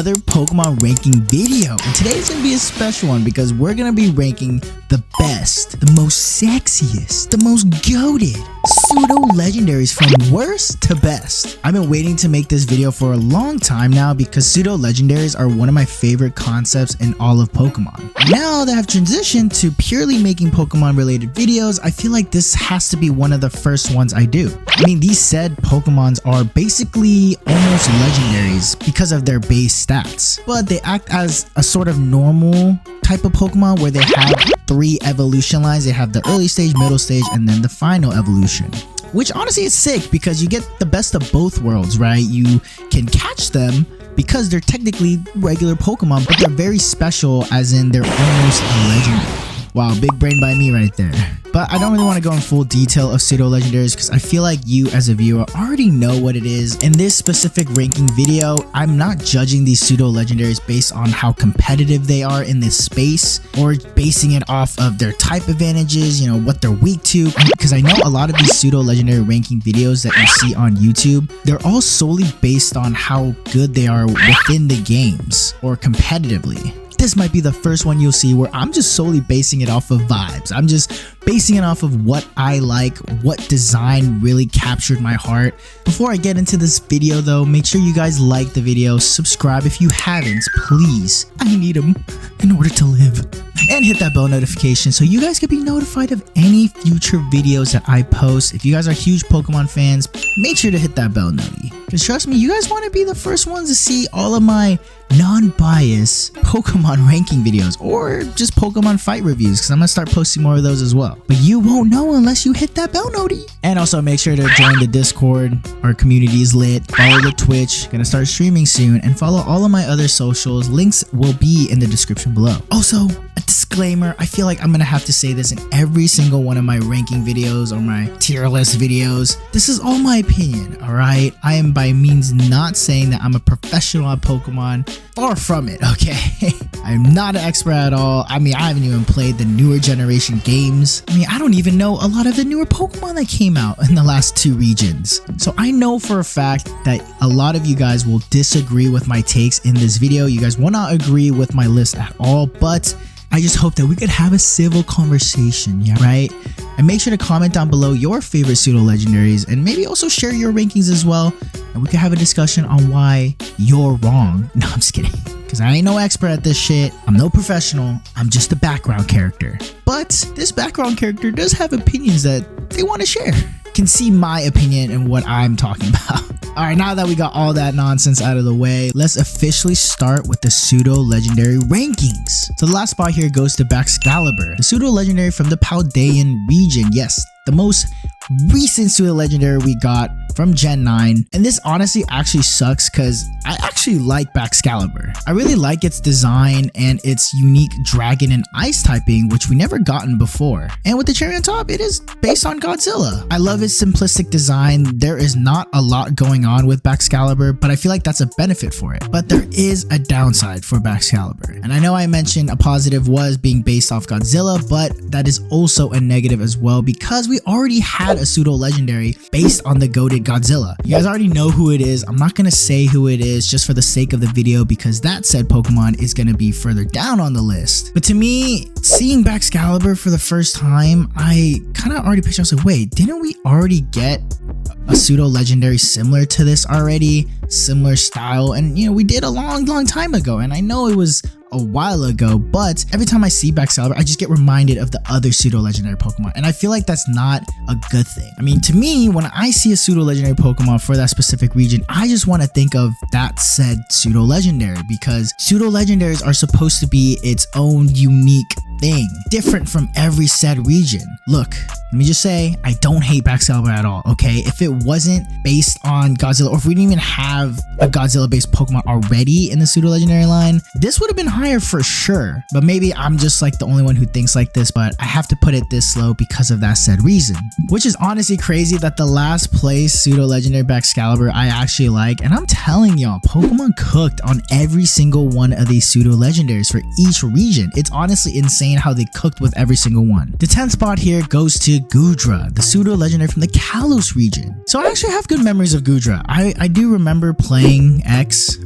another Pokemon ranking video. And today is going to be a special one because we're going to be ranking the best, the most sexiest, the most goated pseudo legendaries from worst to best. I've been waiting to make this video for a long time now because pseudo legendaries are one of my favorite concepts in all of Pokemon. Now that I've transitioned to purely making Pokemon related videos, I feel like this has to be one of the first ones I do. I mean, these said Pokemons are basically almost legendaries because of their base stats, but they act as a sort of normal type of Pokemon where they have 3 evolution lines. They have the early stage, middle stage, and then the final evolution. Which honestly is sick because you get the best of both worlds, right? You can catch them because they're technically regular Pokemon, but they're very special as in they're almost a legendary. Wow, big brain by me right there. But I don't really want to go in full detail of pseudo legendaries because I feel like you as a viewer already know what it is. In this specific ranking video, I'm not judging these pseudo legendaries based on how competitive they are in this space or basing it off of their type advantages, you know, what they're weak to. Because I know a lot of these pseudo legendary ranking videos that you see on YouTube, they're all solely based on how good they are within the games or competitively. This might be the first one you'll see where I'm just solely basing it off of vibes. I'm just basing it off of what I like, what design really captured my heart. Before I get into this video though, make sure you guys like the video, subscribe if you haven't, please. I need them in order to live. And hit that bell notification so you guys can be notified of any future videos that I post. If you guys are huge Pokemon fans, make sure to hit that bell noti. Because trust me, you guys want to be the first ones to see all of my non-biased Pokemon ranking videos or just Pokemon fight reviews because I'm going to start posting more of those as well. But you won't know unless you hit that bell noti. And also make sure to join the Discord. Our community is lit. Follow the Twitch. Gonna start streaming soon. And follow all of my other socials. Links will be in the description below. Also, a disclaimer, I feel like I'm gonna have to say this in every single one of my ranking videos or my tier list videos. This is all my opinion, alright? I am by means not saying that I'm a professional at Pokemon. Far from it, okay? I'm not an expert at all. I mean, I haven't even played the newer generation games. I mean, I don't even know a lot of the newer Pokemon that came out in the last 2 regions. So I know for a fact that a lot of you guys will disagree with my takes in this video. You guys will not agree with my list at all, but I just hope that we could have a civil conversation, yeah, right? And make sure to comment down below your favorite pseudo legendaries and maybe also share your rankings as well. And we could have a discussion on why you're wrong. No, I'm just kidding. Because I ain't no expert at this shit. I'm no professional. I'm just a background character. But this background character does have opinions that they want to share. Can see my opinion and what I'm talking about. Alright, now that we got all that nonsense out of the way, let's officially start with the pseudo legendary rankings. So the last spot here goes to Baxcalibur, the pseudo legendary from the Paldean region. Yes, the most recent pseudo legendary we got from Gen 9. And this honestly actually sucks because I actually like Baxcalibur. I really like its design and its unique dragon and ice typing, which we never gotten before. And with the cherry on top, it is based on Godzilla. I love its simplistic design. There is not a lot going on with Baxcalibur, but I feel like that's a benefit for it. But there is a downside for Baxcalibur. And I know I mentioned a positive was being based off Godzilla, but that is also a negative as well because we already had a pseudo legendary based on the goated Godzilla. You guys already know who it is. I'm not going to say who it is just for the sake of the video because that said Pokemon is going to be further down on the list. But to me, seeing Baxcalibur for the first time, I kind of already pictured, I was like, wait, didn't we already get a pseudo legendary similar to this already? Similar style, and you know, we did a long time ago, and I know it was a while ago, but every time I see Baxcalibur, I just get reminded of the other pseudo legendary Pokemon, and I feel like that's not a good thing. I mean, to me, when I see a pseudo legendary Pokemon for that specific region, I just want to think of that said pseudo legendary because pseudo legendaries are supposed to be its own unique thing, different from every said region. Look, let me just say, I don't hate Baxcalibur at all, okay? If it wasn't based on Godzilla, or if we didn't even have a Godzilla-based Pokemon already in the pseudo-legendary line, this would have been higher for sure. But maybe I'm just like the only one who thinks like this, but I have to put it this low because of that said reason. Which is honestly crazy that the last place pseudo-legendary Baxcalibur I actually like, and I'm telling y'all, Pokemon cooked on every single one of these pseudo-legendaries for each region. It's honestly insane. insane how they cooked with every single one. The 10th spot here goes to Goodra, the pseudo legendary from the Kalos region. So I actually have good memories of Goodra. I do remember playing X.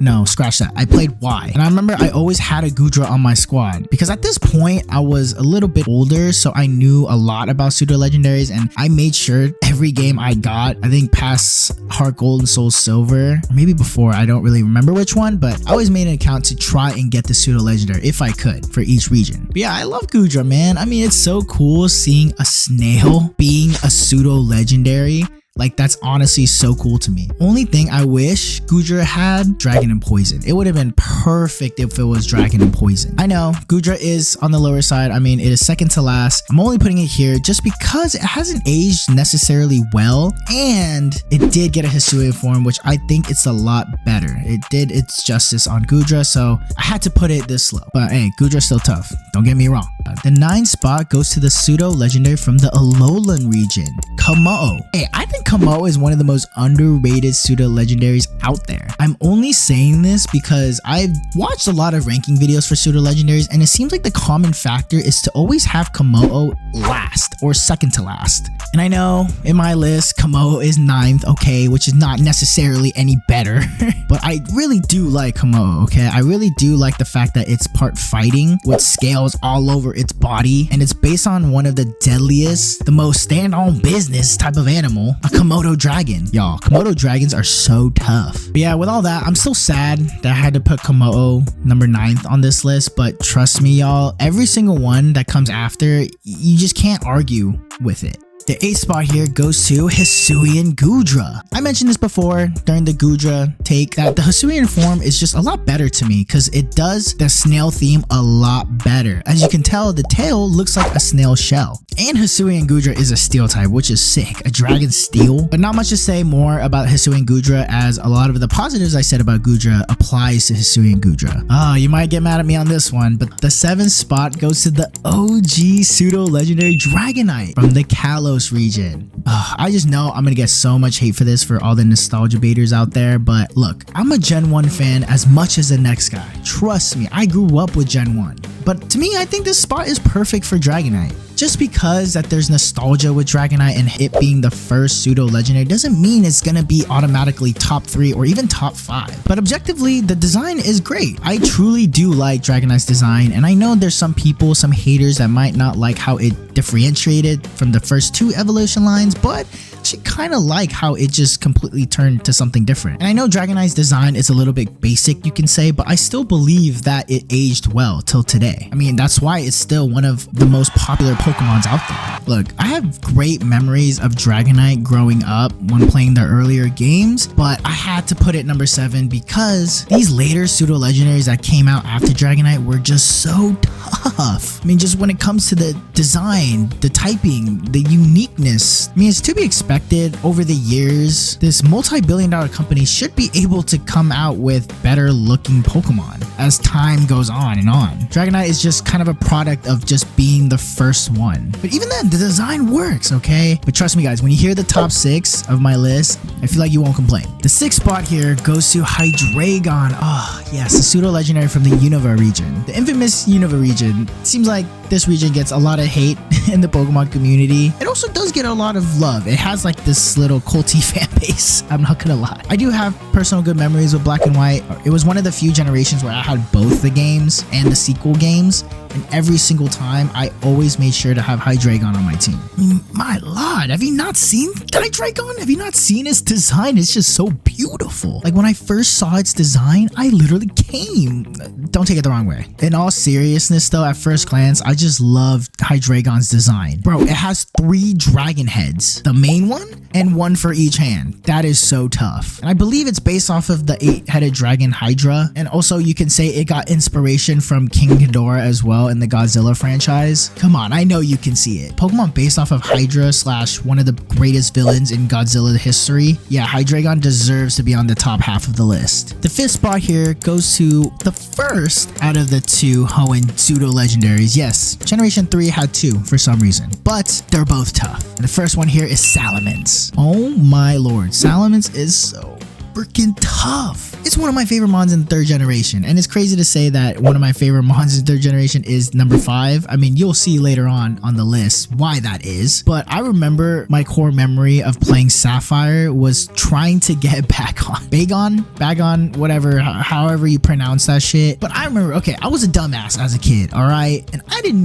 No, scratch that. I played Y. And I remember I always had a Goodra on my squad because at this point I was a little bit older, so I knew a lot about pseudo legendaries, and I made sure every game I got, I think past Heart Gold and Soul Silver, or maybe before, I don't really remember which one, but I always made an account to try and get the pseudo legendary if I could for each region. But yeah, I love Goodra, man. I mean, it's so cool seeing a snail being a pseudo legendary. Like, that's honestly so cool to me. Only thing I wish Goodra had, Dragon and Poison. It would have been perfect if it was Dragon and Poison. I know Goodra is on the lower side. I mean, it is second to last. I'm only putting it here just because it hasn't aged necessarily well, and it did get a Hisuian form, which I think it's a lot better. It did its justice on Goodra, so I had to put it this low. But hey, Goodra's still tough. Don't get me wrong. The 9th spot goes to the pseudo legendary from the Alolan region, Kommo-o. Hey, I think Kommo-o is one of the most underrated pseudo legendaries out there. I'm only saying this because I've watched a lot of ranking videos for pseudo legendaries, and it seems like the common factor is to always have Kommo-o last or second to last. And I know in my list, Kommo-o is 9th, okay, which is not necessarily any better, but I really do like Kommo-o, okay? I really do like the fact that it's part fighting with scales all over its body, and it's based on one of the deadliest, the most stand-on business type of animal, a Komodo dragon. Y'all, Komodo dragons are so tough. But yeah, with all that, I'm still sad that I had to put Kommo-o number 9th on this list, but trust me, y'all, every single one that comes after, you just can't argue with it. The 8th spot here goes to Hisuian Goodra. I mentioned this before during the Goodra take that the Hisuian form is just a lot better to me because it does the snail theme a lot better. As you can tell, the tail looks like a snail shell. And Hisuian Goodra is a steel type, which is sick. A dragon steel. But not much to say more about Hisuian Goodra, as a lot of the positives I said about Goodra applies to Hisuian Goodra. Oh, you might get mad at me on this one, but the 7th spot goes to the OG pseudo legendary Dragonite from the Kalos region. I just know I'm gonna get so much hate for this for all the nostalgia baiters out there, but look, I'm a Gen 1 fan as much as the next guy. Trust me, I grew up with Gen 1. But to me, I think this spot is perfect for Dragonite. Just because that there's nostalgia with Dragonite and it being the first pseudo legendary doesn't mean it's gonna be automatically top 3 or even top 5. But objectively, the design is great. I truly do like Dragonite's design, and I know there's some people, some haters that might not like how it differentiated from the first 2 evolution lines, but I actually kind of like how it just completely turned to something different. And I know Dragonite's design is a little bit basic, you can say, but I still believe that it aged well till today. I mean, that's why it's still one of the most popular Pokemons out there. Look, I have great memories of Dragonite growing up when playing the earlier games, but I had to put it number 7 because these later pseudo legendaries that came out after Dragonite were just so tough. I mean, just when it comes to the design, the typing, the uniqueness, I mean, it's to be expected over the years. This multi-billion-dollar company should be able to come out with better looking Pokemon as time goes on and on. Dragonite is just kind of a product of just being the first one. But even then, the design works, okay? But trust me guys, when you hear the top 6 of my list, I feel like you won't complain. The 6th spot here goes to Hydreigon. Oh yes, the pseudo legendary from the Unova region. The infamous Unova region. Seems like this region gets a lot of hate in the Pokemon community. It also does get a lot of love. It has like this little culty fan base, I'm not gonna lie. I do have personal good memories with Black and White. It was one of the few generations where I had both the games and the sequel games, and every single time I always made sure to have Hydreigon on my team. I mean, my lord, have you not seen Hydreigon? Have you not seen its design? It's just so beautiful. Like when I first saw its design, I literally came. Don't take it the wrong way. In all seriousness though, at first glance, I just loved Hydreigon's design. Bro, it has 3 dragon heads. The main one and one for each hand. That is so tough. And I believe it's based off of the 8-headed dragon Hydra. And also you can say it got inspiration from King Ghidorah as well in the Godzilla franchise. Come on, I know you can see it. Pokemon based off of Hydra / one of the greatest villains in Godzilla history. Yeah, Hydreigon deserves to be on the top half of the list. The 5th spot here goes to the first out of the 2 Hoenn pseudo legendaries. Yes, Generation 3 had 2 for some reason, but they're both tough. And the first one here is Salamence. Oh my lord, Salamence is so freaking tough. It's one of my favorite mons in 3rd generation, and it's crazy to say that one of my favorite mons in 3rd generation is number 5. I mean, you'll see later on the list why that is, but I remember my core memory of playing Sapphire was trying to get Bagon, whatever, however you pronounce that shit. But I remember, okay, I was a dumbass as a kid, all right, and I didn't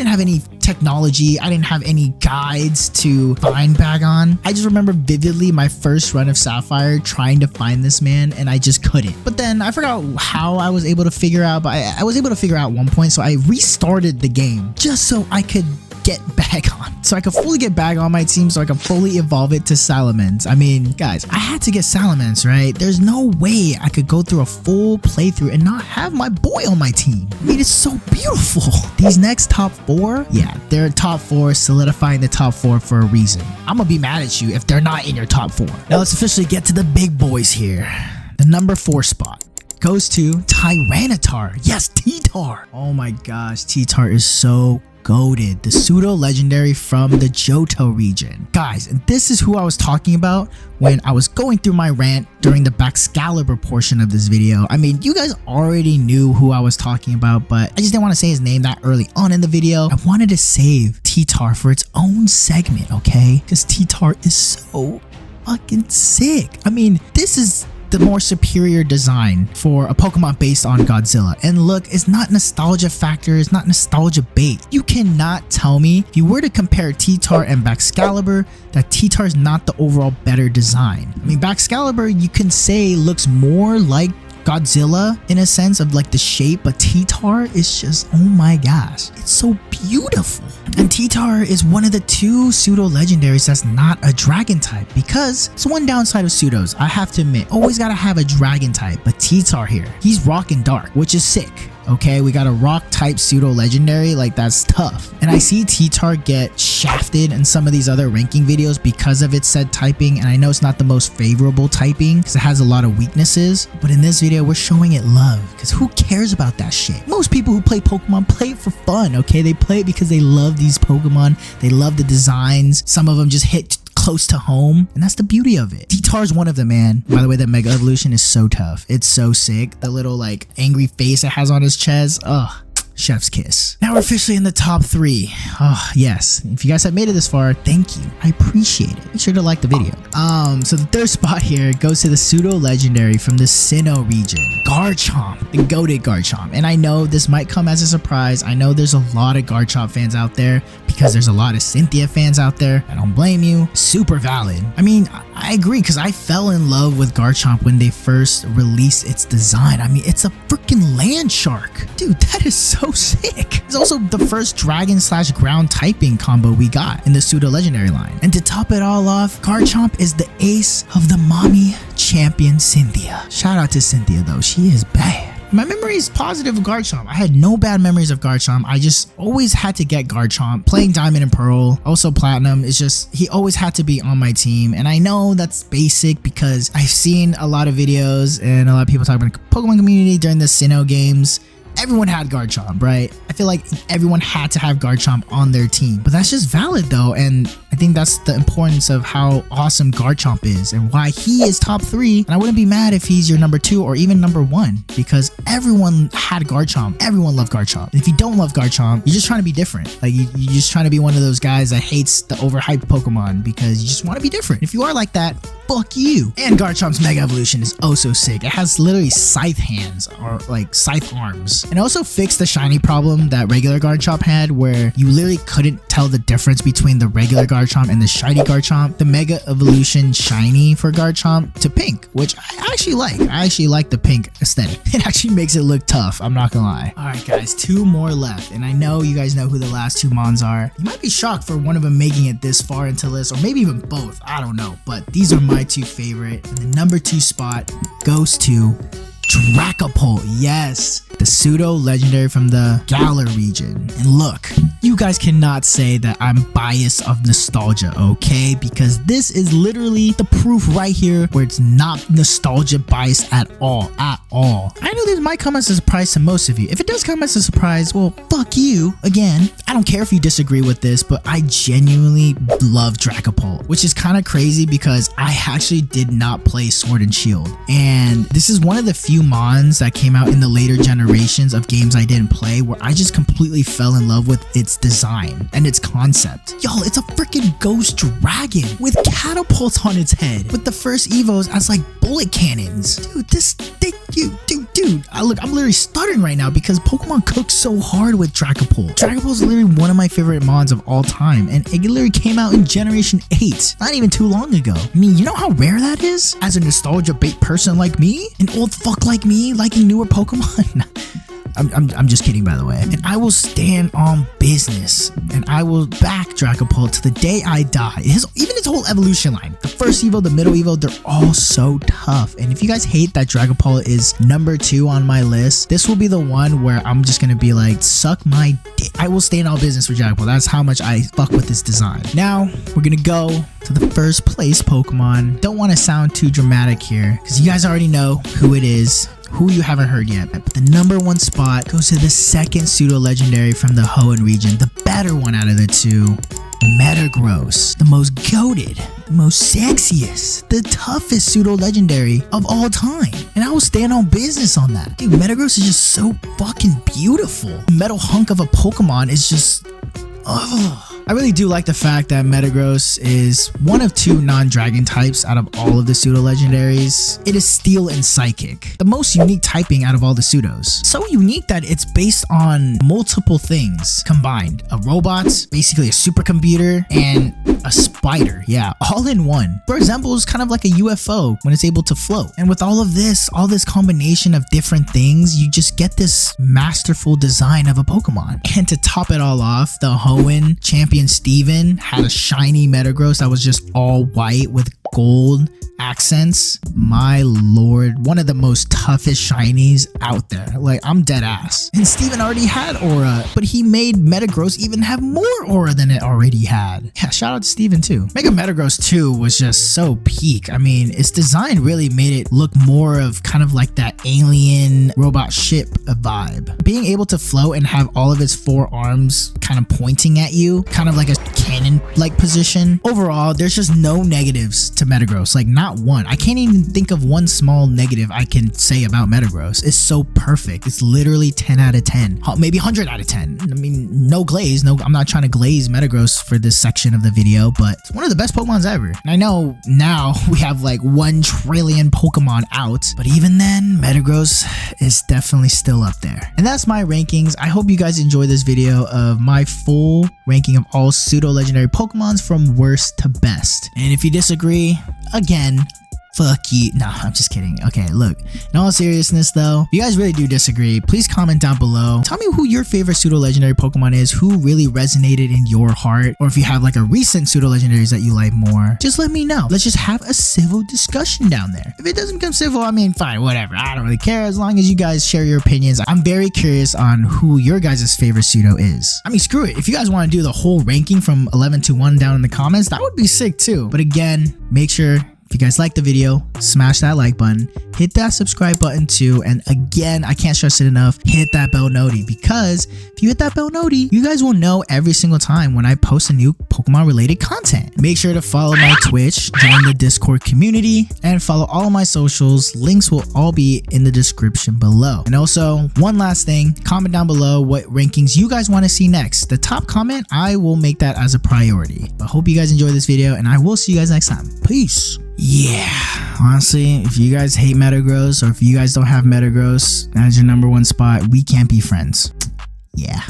have any technology, I didn't have any guides to find Bagon. I just remember vividly my first run of Sapphire trying to find this man, and I just couldn't. But then I forgot how I was able to figure out, but I was able to figure out one point, so I restarted the game just so I could get Bagon. So I could fully get Bagon on my team, so I could fully evolve it to Salamence. I mean, guys, I had to get Salamence, right? There's no way I could go through a full playthrough and not have my boy on my team. I mean, it's so beautiful. These next top 4, yeah, they're top 4, solidifying the top 4 for a reason. I'm gonna be mad at you if they're not in your top 4. Now let's officially get to the big boys here. The number 4 spot goes to Tyranitar. Yes, T-Tar. Oh my gosh, T-Tar is so goated. The pseudo legendary from the Johto region. Guys, and this is who I was talking about when I was going through my rant during the Baxcalibur portion of this video. I mean, you guys already knew who I was talking about, but I just didn't want to say his name that early on in the video. I wanted to save T-Tar for its own segment, okay? Because T-Tar is so fucking sick. I mean, this is the more superior design for a Pokemon based on Godzilla. And look, it's not nostalgia factor, it's not nostalgia bait. You cannot tell me, if you were to compare T-Tar and Baxcalibur, that T-Tar is not the overall better design. I mean, Baxcalibur, you can say looks more like Godzilla in a sense of like the shape, but T-Tar is just, oh my gosh, it's so beautiful. And T-Tar is one of the 2 pseudo legendaries that's not a dragon type, because it's one downside of pseudos, I have to admit, always gotta have a dragon type. But T-Tar here, he's rock and dark, which is sick. Okay, we got a rock type pseudo legendary, like that's tough. And I see T-Tar get shafted in some of these other ranking videos because of its said typing, and I know it's not the most favorable typing because it has a lot of weaknesses, but in this video we're showing it love, because who cares about that shit? Most people who play Pokemon play it for fun, okay? They play it because they love these Pokemon, they love the designs, some of them just hit close to home, and that's the beauty of it. T-Tar's one of them, man. By the way, that Mega Evolution is so tough. It's so sick. The little like angry face it has on his chest. Ugh. Chef's kiss. Now we're officially in the top 3. Oh, yes. If you guys have made it this far, thank you. I appreciate it. Make sure to like the video. So the 3rd spot here goes to the pseudo legendary from the Sinnoh region, Garchomp, the goated Garchomp. And I know this might come as a surprise. I know there's a lot of Garchomp fans out there because there's a lot of Cynthia fans out there. I don't blame you. Super valid. I mean, I agree, because I fell in love with Garchomp when they first released its design. I mean, it's a freaking land shark. Dude, that is so sick. It's also the first dragon / ground typing combo we got in the pseudo legendary line. And to top it all off, Garchomp is the ace of the mommy champion Cynthia. Shout out to Cynthia though, she is bad. My memory is positive of Garchomp. I had no bad memories of Garchomp. I just always had to get Garchomp. Playing Diamond and Pearl, also Platinum, it's just, he always had to be on my team. And I know that's basic because I've seen a lot of videos and a lot of people talk about the Pokemon community during the Sinnoh games. Everyone had Garchomp, right? I feel like everyone had to have Garchomp on their team. But that's just valid though, and I think that's the importance of how awesome Garchomp is and why he is top 3. And I wouldn't be mad if he's your number 2 or even number 1, because everyone had Garchomp. Everyone loved Garchomp. And if you don't love Garchomp, you're just trying to be different. Like you're just trying to be one of those guys that hates the overhyped Pokemon because you just want to be different. If you are like that, fuck you. And Garchomp's Mega Evolution is oh so sick. It has literally scythe hands, or like scythe arms. And also fixed the shiny problem that regular Garchomp had, where you literally couldn't tell the difference between the regular Garchomp and the shiny Garchomp. The Mega Evolution shiny for Garchomp to pink, which I actually like. I actually like the pink aesthetic. It actually makes it look tough, I'm not gonna lie. Alright guys, 2 more left, and I know you guys know who the last 2 mons are. You might be shocked for one of them making it this far into the list, or maybe even both, I don't know, but these are my 2 favorite. And the number 2 spot goes to Dracopult, yes, the pseudo legendary from the Galar region. And look, you guys cannot say that I'm biased of nostalgia, okay? Because this is literally the proof right here where it's not nostalgia bias at all, I know this might come as a surprise to most of you. If it does come as a surprise, well, fuck you again. I don't care if you disagree with this, but I genuinely love Dragapult, which is kind of crazy because I actually did not play Sword and Shield. And this is one of the few mons that came out in the later generations of games I didn't play where I just completely fell in love with its design and its concept. Y'all, it's a freaking ghost dragon with catapults on its head, with the first evos as like bullet cannons. Dude, this thing, dude, I'm literally stuttering right now because Pokemon cooks so hard with Dragapult. Dragapult is literally one of my favorite mons of all time, and it literally came out in Generation 8, not even too long ago. I mean, you know how rare that is? As a nostalgia bait person like me, an old fuck like me liking newer Pokemon. I'm just kidding, by the way. And I will stand on business and I will back Dragapult to the day I die. Even its whole evolution line, the first Evo, the middle Evo, they're all so tough. And if you guys hate that Dragapult is number 2 on my list, this will be the one where I'm just gonna be like, suck my dick. I will stand on business for Dragapult. That's how much I fuck with this design. Now we're gonna go to the first place Pokemon. Don't want to sound too dramatic here because you guys already know who it is, who you haven't heard yet, but the number 1 spot goes to the second pseudo legendary from the Hoenn region, the better one out of the two, Metagross, the most goated, the most sexiest, the toughest pseudo legendary of all time. And I will stand on business on that. Dude, Metagross is just so fucking beautiful. Metal hunk of a Pokemon is just, ugh. I really do like the fact that Metagross is one of 2 non-dragon types out of all of the pseudo legendaries. It is Steel and Psychic, the most unique typing out of all the pseudos. So unique that it's based on multiple things combined. A robot, basically a supercomputer, and a spider. Yeah, all in one. For example, it's kind of like a UFO when it's able to float. And with all this combination of different things, you just get this masterful design of a Pokemon. And to top it all off, the Hoenn champion Steven had a shiny Metagross that was just all white with gold accents. My lord, one of the most toughest shinies out there. Like, I'm dead ass. And Steven already had aura, but he made Metagross even have more aura than it already had. Yeah, shout out to Steven too. Mega Metagross 2 was just so peak. I mean, its design really made it look more of kind of like that alien robot ship vibe. Being able to float and have all of its 4 arms kind of pointing at you, kind of like a cannon-like position. Overall, there's just no negatives to Metagross, like not one. I can't even think of one small negative I can say about Metagross. It's so perfect. It's literally 10 out of 10, maybe 100 out of 10. I mean, no glaze. No, I'm not trying to glaze Metagross for this section of the video, but it's one of the best Pokemons ever. And I know now we have like 1 trillion Pokemon out, but even then, Metagross is definitely still up there. And that's my rankings. I hope you guys enjoy this video of my full ranking of all pseudo legendary Pokemons from worst to best. And if you disagree, again, fuck you. Nah, I'm just kidding. Okay, look, in all seriousness though, if you guys really do disagree, please comment down below. Tell me who your favorite pseudo legendary Pokemon is, who really resonated in your heart, or if you have like a recent pseudo legendaries that you like more, just let me know. Let's just have a civil discussion down there. If it doesn't become civil, I mean, fine, whatever. I don't really care as long as you guys share your opinions. I'm very curious on who your guys' favorite pseudo is. I mean, screw it. If you guys want to do the whole ranking from 11 to 1 down in the comments, that would be sick too. But again, make sure, if you guys like the video, smash that like button, hit that subscribe button too, and again, I can't stress it enough, hit that bell noti, because if you hit that bell noti, you guys will know every single time when I post a new Pokemon related content. Make sure to follow my Twitch, join the Discord community, and follow all of my socials. Links will all be in the description below. And also, one last thing, comment down below what rankings you guys want to see next. The top comment, I will make that as a priority. But hope you guys enjoy this video, and I will see you guys next time. Peace. Yeah, honestly, if you guys hate Metagross, or if you guys don't have Metagross as your number 1 spot, we can't be friends. Yeah.